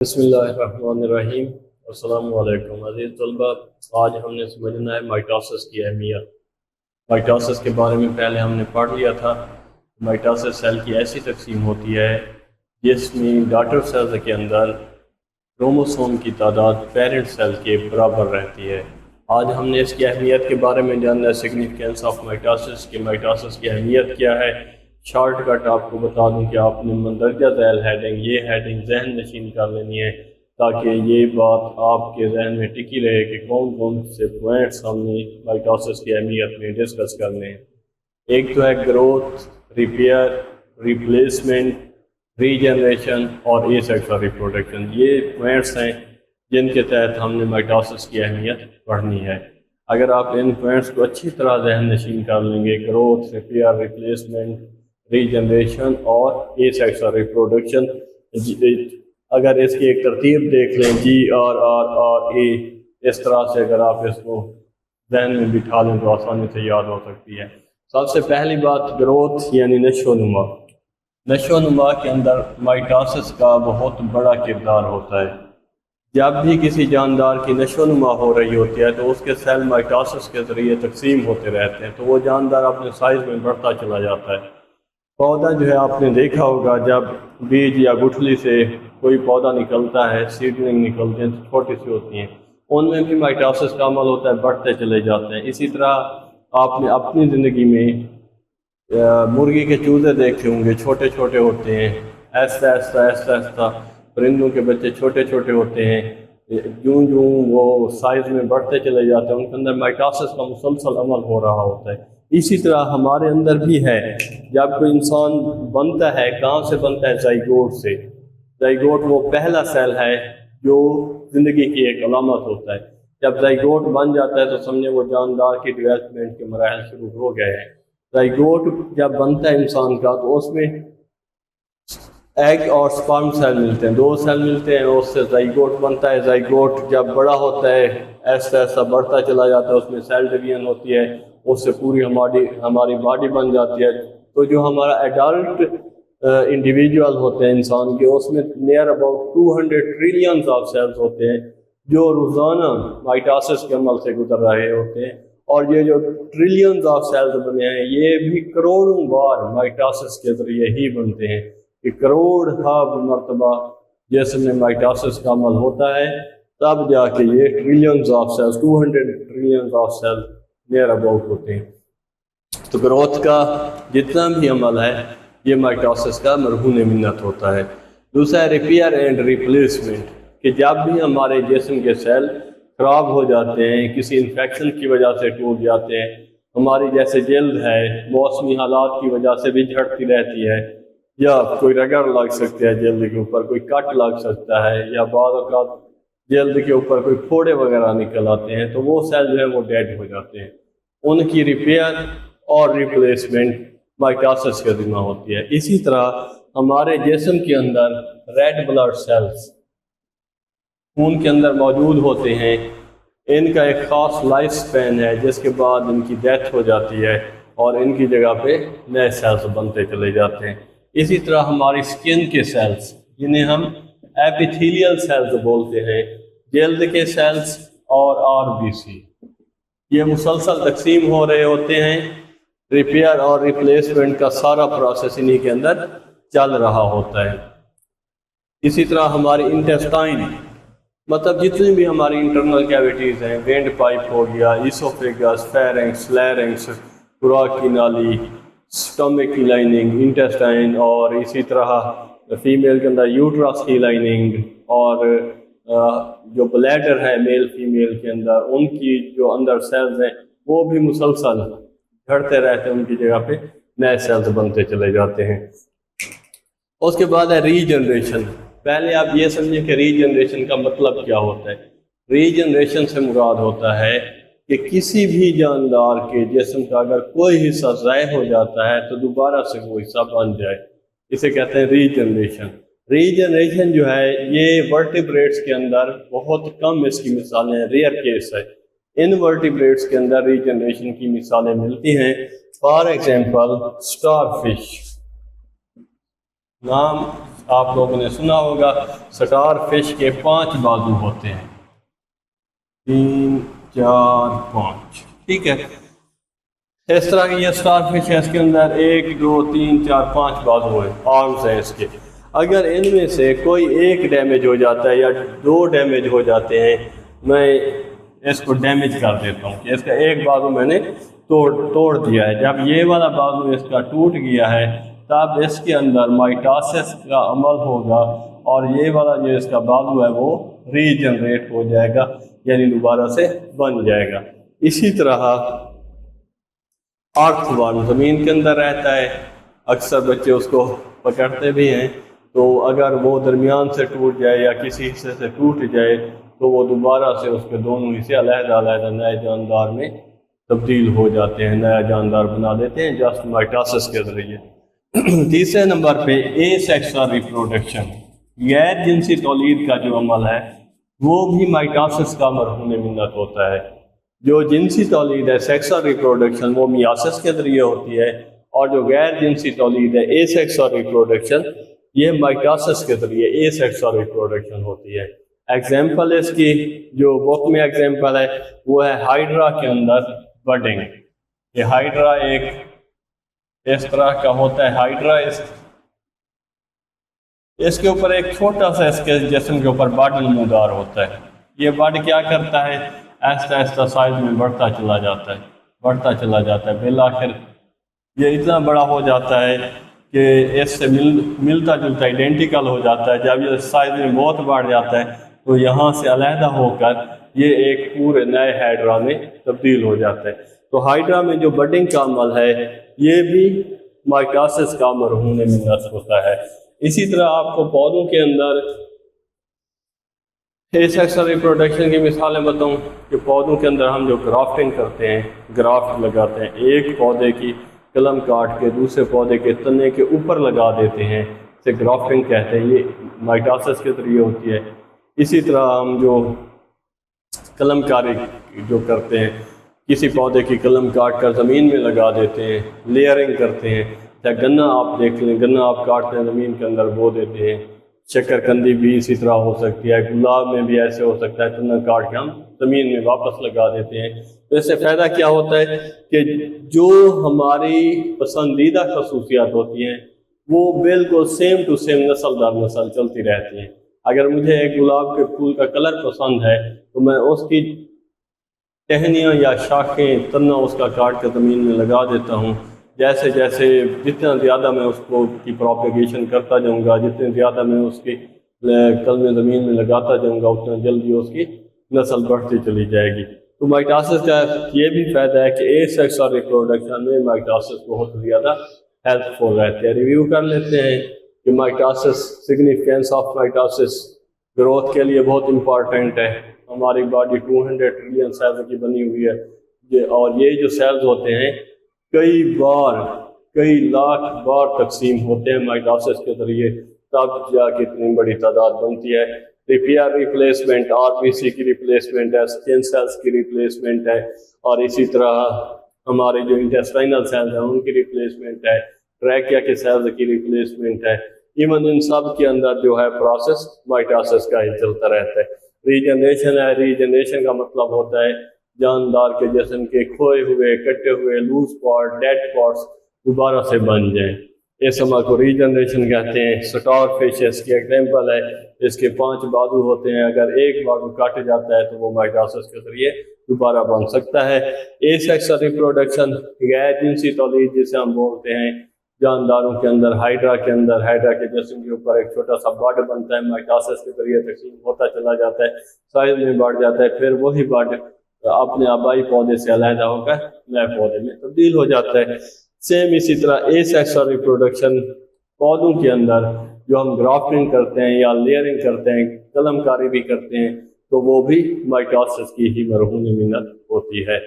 بسم اللہ الرحمن الرحیم۔ السلام علیکم عزیز طلبہ، آج ہم نے سمجھنا ہے مائٹوسس کی اہمیت۔ مائٹوسس کے بارے میں پہلے ہم نے پڑھ لیا تھا۔ مائٹوسس سیل کی ایسی تقسیم ہوتی ہے جس میں ڈاٹر سیل کے اندر کروموسوم کی تعداد پیرنٹ سیل کے برابر رہتی ہے۔ آج ہم نے اس کی اہمیت کے بارے میں جاننا ہے، سگنیفیکینس آف مائٹوسس کہ مائٹوسس کی اہمیت کیا ہے۔ شارٹ کٹ آپ کو بتا دوں کہ آپ نے مندرجہ ذیل یہ ہیڈنگ ذہن نشین کر لینی ہے تاکہ یہ بات آپ کے ذہن میں ٹکی رہے کہ کون کون سے پوائنٹس ہم نے مائٹوسس کی اہمیت میں ڈسکس کرنے ہیں۔ ایک تو ہے گروتھ، ریپیئر، ریپلیسمنٹ، ری جنریشن اور اے سیکشول ریپروڈکشن۔ یہ پوائنٹس ہیں جن کے تحت ہم نے مائٹوسس کی اہمیت پڑھنی ہے۔ اگر آپ ان پوائنٹس کو اچھی طرح ذہن نشین کر لیں گے، گروتھ، ریپیئر، ریپلیسمنٹ، ری جنریشن اور اے سیکشول ریپروڈکشن، اگر اس کی ایک ترتیب دیکھ لیں GRRRA، اس طرح سے اگر آپ اس کو ذہن میں بٹھا لیں تو آسانی سے یاد ہو سکتی ہے۔ سب سے پہلی بات گروتھ یعنی نشو و نما۔ نشو و نما کے اندر مائٹوسس کا بہت بڑا کردار ہوتا ہے۔ جب بھی کسی جاندار کی نشو و نما ہو رہی ہوتی ہے تو اس کے سیل مائٹوسس کے ذریعے تقسیم ہوتے رہتے ہیں، تو وہ جاندار اپنے سائز میں بڑھتا چلا جاتا ہے۔ پودا جو ہے آپ نے دیکھا ہوگا، جب بیج یا گٹھلی سے کوئی پودا نکلتا ہے، سیڈلنگ نکلتے ہیں تو چھوٹی سی ہوتی ہیں، ان میں بھی مائٹوسس کا عمل ہوتا ہے، بڑھتے چلے جاتے ہیں۔ اسی طرح آپ نے اپنی زندگی میں مرغی کے چوزے دیکھے ہوں گے، چھوٹے چھوٹے ہوتے ہیں، ایسا ایسا ایسا ایسا پرندوں کے بچے چھوٹے چھوٹے ہوتے ہیں، جوں جوں وہ سائز میں بڑھتے چلے جاتے ہیں، ان کے اندر مائٹوسس کا مسلسل عمل ہو رہا ہوتا ہے۔ اسی طرح ہمارے اندر بھی ہے، جب کوئی انسان بنتا ہے، کہاں سے بنتا ہے؟ زائگوٹ سے۔ زائگوٹ وہ پہلا سیل ہے جو زندگی کی ایک علامت ہوتا ہے۔ جب زائگوٹ بن جاتا ہے تو سمجھے وہ جاندار کی ڈیولپمنٹ کے مراحل شروع ہو گئے ہیں۔ زائگوٹ جب بنتا ہے انسان کا تو اس میں ایگ اور سپرم سیل ملتے ہیں، دو سیل ملتے ہیں، اس سے زائگوٹ بنتا ہے۔ زائگوٹ جب بڑا ہوتا ہے، ایسا ایسا بڑھتا چلا جاتا ہے، اس میں سیل ڈویژن ہوتی ہے، اس سے پوری ہماری باڈی بن جاتی ہے۔ تو جو ہمارا ایڈلٹ انڈیویجول ہوتے ہیں انسان کے، اس میں near about 200 trillions of cells ہوتے ہیں جو روزانہ مائٹوسس کے عمل سے گزر رہے ہوتے ہیں، اور یہ جو ٹریلینز آف سیلز بنے ہیں یہ بھی کروڑوں بار مائٹوسس کے ذریعے ہی بنتے ہیں، کہ کروڑ مرتبہ جسم میں مائٹوسس کا عمل ہوتا ہے، تب جا کے یہ trillions of cells, 200 trillions of cells near about ہوتے ہیں۔ تو گروتھ کا جتنا بھی عمل ہے یہ مائٹوسس کا مرہون منت ہوتا ہے۔ دوسرا ہے ریپیئر اینڈ ریپلیسمنٹ، کہ جب بھی ہمارے جسم کے سیل خراب ہو جاتے ہیں، کسی انفیکشن کی وجہ سے ٹوٹ جاتے ہیں، ہماری جیسے جلد ہے موسمی حالات کی وجہ سے بھی جھڑتی رہتی ہے، یا کوئی رگڑ لگ سکتا ہے جلد کے اوپر، کوئی کٹ لگ سکتا ہے، یا بعض اوقات جلد کے اوپر کوئی پھوڑے وغیرہ نکل آتے ہیں، تو وہ سیل جو ہے وہ ڈیڈ ہو جاتے ہیں۔ ان کی ریپیئر اور ریپلیسمنٹ مائٹوسس کے ذمہ ہوتی ہے۔ اسی طرح ہمارے جسم کے اندر ریڈ بلڈ سیلز خون کے اندر موجود ہوتے ہیں، ان کا ایک خاص لائف سپین ہے جس کے بعد ان کی ڈیتھ ہو جاتی ہے اور ان کی جگہ پہ نئے سیلز بنتے چلے جاتے ہیں۔ اسی طرح ہماری سکن کے سیلز، جنہیں ہم ایپیتھیلیل سیلز بولتے ہیں، جلد کے سیلز اور RBC، یہ مسلسل تقسیم ہو رہے ہوتے ہیں۔ ریپیئر اور ریپلیسمنٹ کا سارا پروسیس انہی کے اندر چل رہا ہوتا ہے۔ اسی طرح ہماری انٹیسٹائن، مطلب جتنی بھی ہماری انٹرنل کیویٹیز ہیں، وینڈ پائپ ہو گیا، ایسوفیگس، فیرنکس، لیرنکس، خوراک کی نالی، سٹمک کی لائننگ، انٹیسٹائن، اور اسی طرح فیمیل کے اندر یوٹرس کی لائننگ، اور جو بلیڈر ہے میل فیمیل کے اندر، ان کی جو اندر سیلز ہیں وہ بھی مسلسل جھڑتے رہتے ہیں، ان کی جگہ پہ نئے سیلز بنتے چلے جاتے ہیں۔ اس کے بعد ہے ری جنریشن۔ پہلے آپ یہ سمجھیں کہ ری جنریشن کا مطلب کیا ہوتا ہے۔ ری جنریشن سے مراد ہوتا ہے کہ کسی بھی جاندار کے جسم کا اگر کوئی حصہ ضائع ہو جاتا ہے تو دوبارہ سے وہ حصہ بن جائے، اسے کہتے ہیں ری جنریشن۔ ری جنریشن جو ہے یہ ورٹیبریٹس کے اندر بہت کم اس کی مثالیں ہیں، ریئر کیس ہے۔ ان ورٹیبریٹس کے اندر ری جنریشن کی مثالیں ملتی ہیں۔ فار ایگزامپل اسٹار فش، نام آپ لوگوں نے سنا ہوگا سٹار فش کے 5 بازو ہوتے ہیں، 3 4 5، ٹھیک ہے۔ اس طرح کی یہ سٹار فش ہے، اس کے اندر 1 2 3 4 5 بازو ہیں، آرمز ہیں اس کے۔ اگر ان میں سے کوئی ایک ڈیمیج ہو جاتا ہے یا 2 ڈیمیج ہو جاتے ہیں، میں اس کو ڈیمیج کر دیتا ہوں کہ اس کا ایک بازو میں نے توڑ دیا ہے۔ جب یہ والا بازو اس کا ٹوٹ گیا ہے تب اس کے اندر مائٹاسس کا عمل ہوگا اور یہ والا جو اس کا بازو ہے وہ ری جنریٹ ہو جائے گا، یعنی دوبارہ سے بن جائے گا۔ اسی طرح آرتھ ورم زمین کے اندر رہتا ہے، اکثر بچے اس کو پکڑتے بھی ہیں، تو اگر وہ درمیان سے ٹوٹ جائے یا کسی حصے سے ٹوٹ جائے تو وہ دوبارہ سے اس کے دونوں حصے علیحدہ علیحدہ نئے جاندار میں تبدیل ہو جاتے ہیں، نیا جاندار بنا دیتے ہیں جسٹ مائٹاسس کے ذریعے۔ تیسرے نمبر پہ اے سیکسول ریپروڈکشن، غیر جنسی تولید کا جو عمل ہے وہ بھی مائٹاسس کا مرہون منت ہوتا ہے۔ جو جنسی تولید ہے سیکسول ریپروڈکشن وہ میاسس کے ذریعے ہوتی ہے، اور جو غیر جنسی تولید ہے اے سیکسول ریپروڈکشن یہ مائٹاسس کے ذریعے اے سیکسول ریپروڈکشن ہوتی ہے۔ ایگزامپل اس کی جو بک میں ایگزامپل ہے وہ ہے ہائیڈرا کے اندر بڈنگ۔ یہ ہائیڈرا ایک اس طرح کا ہوتا ہے، ہائیڈرا اس کے اوپر ایک چھوٹا سا اس کے جسم کے اوپر بڈ نمودار ہوتا ہے۔ یہ بڈ کیا کرتا ہے، آہستہ آہستہ سائز میں بڑھتا چلا جاتا ہے، بالآخر یہ اتنا بڑا ہو جاتا ہے کہ اس سے ملتا جلتا ایڈینٹیکل ہو جاتا ہے۔ جب یہ سائز میں بہت بڑھ جاتا ہے تو یہاں سے علیحدہ ہو کر یہ ایک پورے نئے ہائیڈرا میں تبدیل ہو جاتا ہے۔ تو ہائیڈرا میں جو بڈنگ کا عمل ہے یہ بھی مائٹاسس کا مرہون منت ہوتا ہے۔ اسی طرح آپ کو پودوں کے اندر اے سیکسول ریپروڈکشن کی مثالیں بتاؤں کہ پودوں کے اندر ہم جو گرافٹنگ کرتے ہیں، گرافٹ لگاتے ہیں، ایک پودے کی کلم کاٹ کے دوسرے پودے کے تنے کے اوپر لگا دیتے ہیں، اسے گرافٹنگ کہتے ہیں، یہ مائٹاسس کے ذریعے ہوتی ہے۔ اسی طرح ہم جو قلم کاری جو کرتے ہیں، کسی پودے کی قلم کاٹ کر زمین میں لگا دیتے ہیں، لیئرنگ کرتے ہیں، یا گنا آپ دیکھ لیں، گنا آپ کاٹتے ہیں زمین کے اندر بو دیتے ہیں، شکر کندی بھی اسی طرح ہو سکتی ہے، گلاب میں بھی ایسے ہو سکتا ہے، تنا کاٹ کے ہم زمین میں واپس لگا دیتے ہیں۔ تو اس سے فائدہ کیا ہوتا ہے کہ جو ہماری پسندیدہ خصوصیات ہوتی ہیں وہ بالکل سیم ٹو سیم نسل در نسل چلتی رہتی ہیں۔ اگر مجھے ایک گلاب کے پھول کا کلر پسند ہے تو میں اس کی ٹہنیاں یا شاخیں تنا اس کا کاٹ کے زمین میں لگا دیتا ہوں، جیسے جیسے جتنا زیادہ میں اس کو کی پروپیگیشن کرتا جاؤں گا، جتنے زیادہ میں اس کی قلم زمین میں لگاتا جاؤں گا اتنا جلدی اس کی نسل بڑھتی چلی جائے گی۔ تو مائٹاسس کا یہ بھی فائدہ ہے کہ اے سیکسول ریپروڈکشن میں مائٹاسس بہت زیادہ ہیلپ فل رہتے ہیں۔ ریویو کر لیتے ہیں کہ مائٹاسس، سگنیفیکینس آف مائٹاسس گروتھ کے لیے بہت امپورٹنٹ ہے۔ ہماری باڈی 200 ٹریلین سیلز کی بنی ہوئی ہے، اور یہ جو سیلز ہوتے ہیں کئی لاکھ بار تقسیم ہوتے ہیں مائٹاسس کے ذریعے، تب جا کے اتنی بڑی تعداد بنتی ہے۔ Repair replacement, R B C کی ریپلیسمنٹ ہے، اسکن سیلز کی ریپلیسمنٹ ہے، اور اسی طرح ہمارے جو انٹیسٹائنل سیلز ہیں ان کی ریپلیسمنٹ ہے، ٹریکیا کے سیلز کی ریپلیسمنٹ ہے۔ ایون ان سب کے اندر جو ہے پروسیس مائٹاسس کا ہی چلتا رہتا ہے۔ ریجنریشن ہے، ریجنریشن کا مطلب ہوتا ہے جاندار کے جسم کے کھوئے ہوئے، کٹے ہوئے لوز پارٹ، ڈیڈ پارٹس دوبارہ سے بن جائیں، اس عمل کو ریجنریشن کہتے ہیں۔ سٹار فش اس کی ایگزامپل ہے، اس کے 5 بازو ہوتے ہیں، اگر ایک بازو کاٹ جاتا ہے تو وہ مائٹاسس کے ذریعے دوبارہ بن سکتا ہے۔ اے سیکسول ریپروڈکشن، غیر جنسی تولید جسے ہم بولتے ہیں، جانداروں کے اندر، ہائیڈرا کے اندر، ہائیڈرا کے جسم کے اوپر ایک چھوٹا سا بڈ بنتا ہے، مائٹاسس کے ذریعے تقسیم ہوتا چلا جاتا ہے، سائز میں بڑھ جاتا ہے، پھر وہی بڈ اپنے آبائی پودے سے علیحدہ ہو کر نئے پودے میں تبدیل ہو جاتا ہے۔ سیم اسی طرح اے سیکسول ریپروڈکشن پودوں کے اندر جو ہم گرافٹنگ کرتے ہیں یا لیئرنگ کرتے ہیں، قلم کاری بھی کرتے ہیں، تو وہ بھی مائٹاسس کی ہی مرہون منت ہوتی ہے۔